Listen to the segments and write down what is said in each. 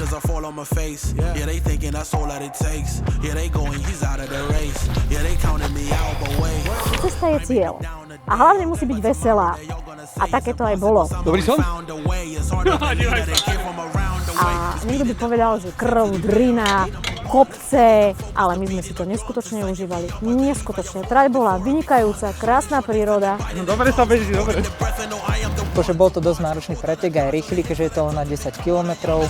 as I fall on my face. Yeah, they thinking that's all that it takes. Yeah, they going, he's out of the race. Yeah, they counting me out, but wait. Cesta je cieľ. A hlavne musí byť veselá. A také to aj bolo. Dobrý som? A niekto by povedal, že krv, drina, kopce, ale my sme si to neskutočne užívali. Neskutočne. Trať bola vynikajúca, krásna príroda. No dobre sa beží, dobre. Akože bol to dosť náročný pretek, aj rýchly, keďže je to na 10 kilometrov.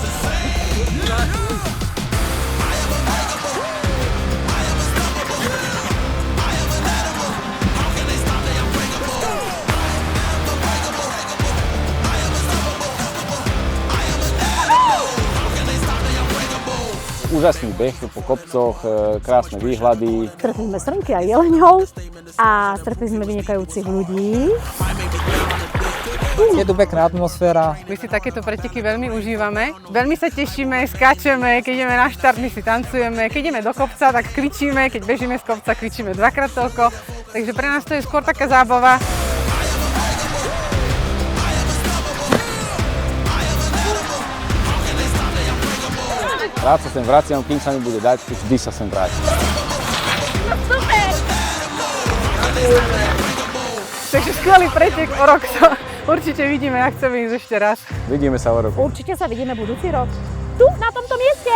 Úžasný beh po kopcoch, krásne výhľady. Stretli sme srnky a jeleňov a stretli sme vynikajúcich ľudí. Je tu pekná atmosféra. My si takéto preteky veľmi užívame. Veľmi sa tešíme, skáčeme, keď ideme na štart, my si tancujeme. Keď ideme do kopca, tak kričíme, keď bežíme z kopca, kričíme dvakrát toľko. Takže pre nás to je skôr taká zábava. Rád sa sem vraciam, kým sa mi bude dať, vždy sa sem vrátim. Super! Takže skvelý pretek o rok sa určite vidíme, ja chceme ísť ešte raz. Vidíme sa o roku. Určite sa vidíme budúci rok. Tu, na tomto mieste.